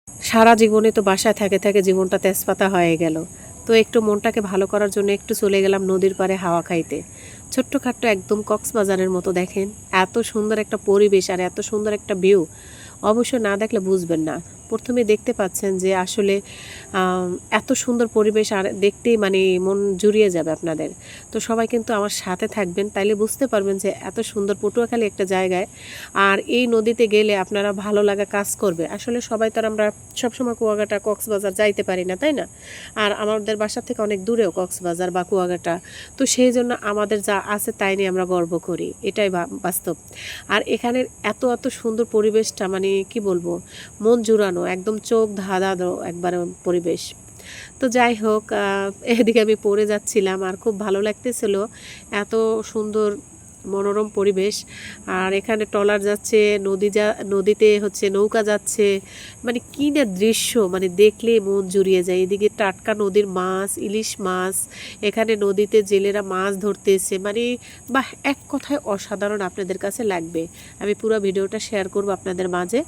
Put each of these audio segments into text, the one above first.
সারা জীবনে তো বাসায় থাকে থাকে জীবনটা তেজপাতা হয়ে গেল। তো একটু মনটাকে ভালো করার জন্য একটু চলে গেলাম নদীর পাড়ে হাওয়া খাইতে। ছোট্টখাট্ট একদম কক্সবাজারের মতো দেখেন, এত সুন্দর একটা পরিবেশ আর এত সুন্দর একটা ভিউ, অবশ্য না দেখলে বুঝবেন না। প্রথমে দেখতে পাচ্ছেন যে আসলে এত সুন্দর পরিবেশ আর দেখতেই মানে মন জুড়িয়ে যাবে আপনাদের। তো সবাই কিন্তু আমার সাথে থাকবেন, তাইলে বুঝতে পারবেন যে এত সুন্দর পটুয়াখালী একটা জায়গায়। আর এই নদীতে গেলে আপনারা ভালো লাগা কাজ করবে। আসলে সবাই তো আর আমরা সবসময় কুয়াকাটা কক্সবাজার যাইতে পারি না, তাই না? আর আমাদের বাসা থেকে অনেক দূরেও কক্সবাজার বা কুয়াকাটা। তো সেই জন্য আমাদের যা আছে তাই নিয়ে আমরা গর্ব করি, এটাই বাস্তব। আর এখানের এত এত সুন্দর পরিবেশটা মানে কি বলবো, মন জুড়ানো, একদম চোখ ধাঁধানো একবারে পরিবেশ। তো যাই হোক, এদিকে আমি পড়ে যাচ্ছিলাম আর খুব ভালো লাগতেছিল, এত সুন্দর মনোরম পরিবেশ। আর এখানে ট্রলার যাচ্ছে, নদীতে হচ্ছে নৌকা যাচ্ছে, মানে কী না দৃশ্য, মানে দেখলে মন জুড়িয়ে যায়। এদিকে টাটকা নদীর মাছ, ইলিশ মাছ, এখানে নদীতে জেলেরা মাছ ধরতেছে, মানে বাহ, এক কথায় অসাধারণ, আপনাদের কাছে লাগবে। আমি পুরো ভিডিওটা শেয়ার করব আপনাদের মাঝে,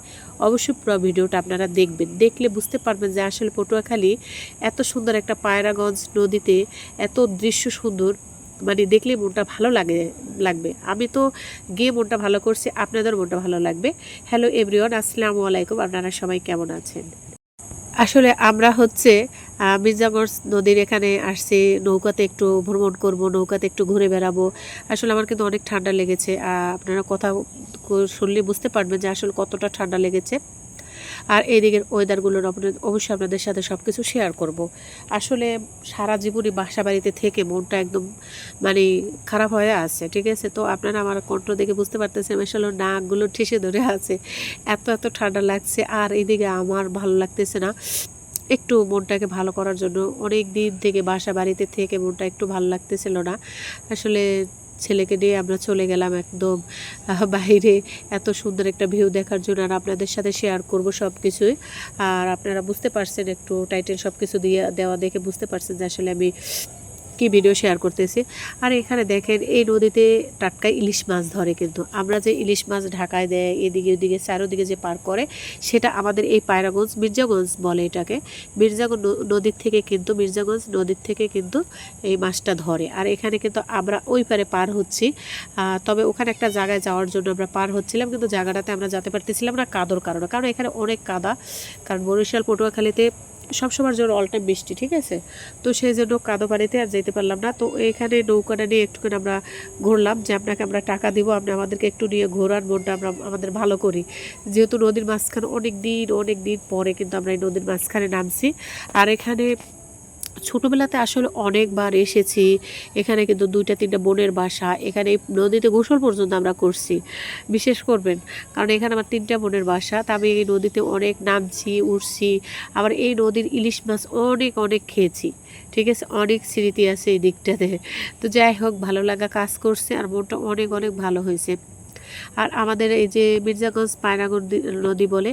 অবশ্যই পুরো ভিডিওটা আপনারা দেখবেন, দেখলে বুঝতে পারবেন যে আসলে পটুয়াখালী এত সুন্দর একটা পায়রাগঞ্জ নদীতে এত দৃশ্য সুন্দর, মানে দেখলে মনটা ভালো লাগবে। আমি তো গিয়ে মনটা ভালো করছি, আপনাদের মনটা ভালো লাগবে। হ্যালো এভরিওয়ান, আসসালামু আলাইকুম, আপনারা সবাই কেমন আছেন? আসলে আমরা হচ্ছে মির্জাগঞ্জ নদীর এখানে আসছি, নৌকাতে একটু ভ্রমণ করব, নৌকাতে একটু ঘুরে বেড়াবো। আসলে আমার কিন্তু অনেক ঠান্ডা লেগেছে, আপনারা কথা শুনলে বুঝতে পারবেন যে আসলে কতটা ঠান্ডা লেগেছে। আর এই দিকের ওয়েদারগুলোর অবশ্যই আপনাদের সাথে সব কিছু শেয়ার করব। আসলে সারা জীবনই বাসা বাড়িতে থেকে মনটা একদম মানে খারাপ হয়ে আছে, ঠিক আছে? তো আপনারা আমার কণ্ঠ দেখে বুঝতে পারতেছেন আসলে নাকগুলো ঠেসে ধরে আছে, এত এত ঠান্ডা লাগছে। আর এইদিকে আমার ভালো লাগতেছে না, একটু মনটাকে ভালো করার জন্য অনেক দিন থেকে বাসা বাড়িতে থেকে মনটা একটু ভালো লাগতেছিল না। আসলে ছেলেকে নিয়ে আমরা চলে গেলাম একদম বাইরে, এত সুন্দর একটা ভিউ দেখার জন্য, আর আপনাদের সাথে শেয়ার করব সব কিছুই। আর আপনারা বুঝতে পারছেন, একটু টাইটেল সব কিছু দিয়ে দেওয়া দেখে বুঝতে পারছেন যে আসলে আমি কি ভিডিও শেয়ার করতেছি। আর এখানে দেখেন এই নদীতে টাটকা ইলিশ মাছ ধরে, কিন্তু আমরা যে ইলিশ মাছ ঢাকায় দেয় এদিকে ওদিকে চারোদিকে যে পার করে, সেটা আমাদের এই পায়রাগঞ্জ মির্জাগঞ্জ বলে এটাকে, মির্জাগঞ্জ নদীর থেকে কিন্তু এই মাছটা ধরে। আর এখানে কিন্তু আমরা ওই পারে পার হচ্ছি, তবে ওখানে একটা জায়গায় যাওয়ার জন্য আমরা পার হচ্ছিলাম, কিন্তু জায়গাটাতে আমরা যেতে পারতেছিলাম না কাদর কারণে, কারণ এখানে অনেক কাদা। কারণ বরিশাল পটুয়াখালীতে সবসময়ের জন্য অল টাইম বৃষ্টি, ঠিক আছে? তো সেই জন্য কাদো পানিতে আর যেতে পারলাম না। তো এখানে নৌকাটা নিয়ে একটুখানি আমরা ঘুরলাম, যে আপনাকে আমরা টাকা দিব, আপনি আমাদেরকে একটু নিয়ে ঘোরার, মনটা আমরা আমাদের ভালো করি। যেহেতু নদীর মাঝখানে অনেক দিন পরে কিন্তু আমরা এই নদীর মাঝখানে নামছি। আর এখানে ছোটোবেলাতে আসলে অনেকবার এসেছি, এখানে কিন্তু 2-3টা বোনের বাসা, এখানে এই নদীতে গোসল পর্যন্ত আমরা করছি, বিশেষ করবেন। কারণ এখানে আমার 3টা বোনের বাসা, তা আমি এই নদীতে অনেক নামছি, উঠছি। আবার এই নদীর ইলিশ মাছ অনেক খেয়েছি, ঠিক আছে? অনেক স্মৃতি আছে এই দিকটাতে। তো যাই হোক, ভালো লাগা কাজ করছে আর মনটা অনেক ভালো হয়েছে। আর আমাদের এই যে মির্জাগঞ্জ পায়রাগঞ্জ নদী বলে,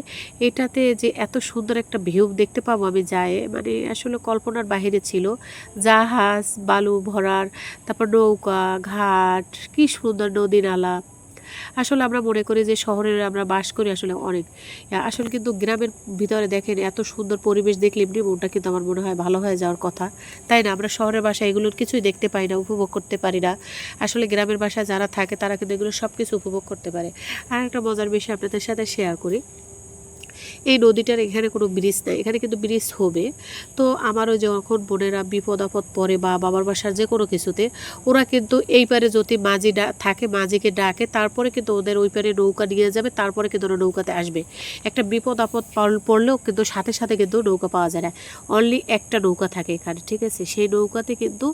এটাতে যে এত সুন্দর একটা ভিউ দেখতে পাবো আমি যাই, মানে আসলে কল্পনার বাহিরে ছিল। জাহাজ বালু ভরার, তারপর নৌকা ঘাট, কি সুন্দর নদী নালা। আসলে আমরা মনে করি যে শহরের আমরা বাস করি, আসলে অনেক, আসলে কিন্তু গ্রামের ভিতরে দেখেন এত সুন্দর পরিবেশ দেখলে এমনি মনটা কিন্তু আমার মনে হয় ভালো হয়ে যাওয়ার কথা, তাই না? আমরা শহরের বাসায় এগুলোর কিছুই দেখতে পাই না, উপভোগ করতে পারি না। আসলে গ্রামের বাসায় যারা থাকে তারা কিন্তু এগুলো সব কিছু উপভোগ করতে পারে। আর একটা মজার বিষয় আপনাদের সাথে শেয়ার করি, এই নদীটার এখানে কোনো ব্রিজ নাই, এখানে কিন্তু ব্রিজ হবে। তো আমারও যখন বোনেরা বিপদ আপদ পড়ে বা বাবার বাসার যে কোনো কিছুতে, ওরা কিন্তু এই পারে যদি মাঝি থাকে, মাঝিকে ডাকে, তারপরে কিন্তু ওদের ওই পারে নৌকা নিয়ে যাবে, তারপরে কিন্তু ওরা নৌকাতে আসবে। একটা বিপদ আপদ পড়লেও কিন্তু সাথে সাথে কিন্তু নৌকা পাওয়া যায় না, অনলি একটা নৌকা থাকে এখানে, ঠিক আছে? সেই নৌকাতে কিন্তু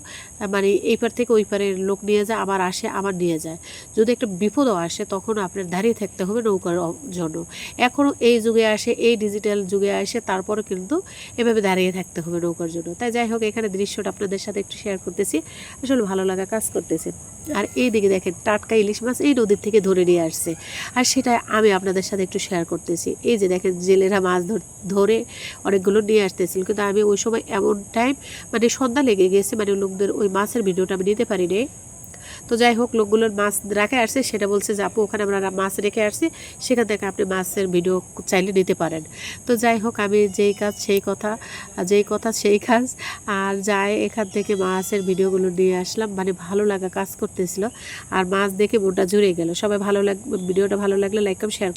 মানে এই পার থেকে ওই পারে লোক নিয়ে যায়, আবার আসে আবার নিয়ে যায়। যদি একটা বিপদও আসে তখন আপনার দাঁড়িয়ে থাকতে হবে নৌকার জন্য। এখনও এই যুগে আসে, এই ডিজিটাল যুগে আসে, তারপরে কিন্তু এভাবে দাঁড়িয়ে থাকতে হবে নৌকার জন্য। তাই যাই হোক, এখানে দৃশ্যটা আপনাদের সাথে একটু শেয়ার করতেছি, আসলে ভালো লাগা কাজ করতেছে। আর এই দিকে দেখেন টাটকা ইলিশ মাছ এই নদীর থেকে ধরে নিয়ে আসছে, আর সেটা আমি আপনাদের সাথে একটু শেয়ার করতেছি। এই যে দেখেন জেলেরা মাছ ধরে অনেকগুলো নিয়ে আসতেছিল, কিন্তু আমি ওই সময় এমন টাইম মানে সন্ধ্যা লেগে গেছে, মানে লোকদের ওই মাছের ভিডিওটা আমি নিতে পারিনি। তো তো যাই হোক, লোকগুলোর মাছ রেখে আসছে, সেটা বলছে যে আপু ওখানে আমরা মাছ রেখে আসছি, সেখান থেকে আপনি মাছের ভিডিও চাইলে নিতে পারেন। তো যাই হোক, আমি যেই কাজ সেই কথা, যেই কথা সেই কাজ, আর যাই এখান থেকে মাছের ভিডিওগুলো নিয়ে আসলাম। মানে ভালো লাগা কাজ করতেছিল, আর মাছ দেখে মনটা জুড়ে গেল। সবাই ভিডিওটা ভালো লাগলে লাইক কমেন্ট শেয়ার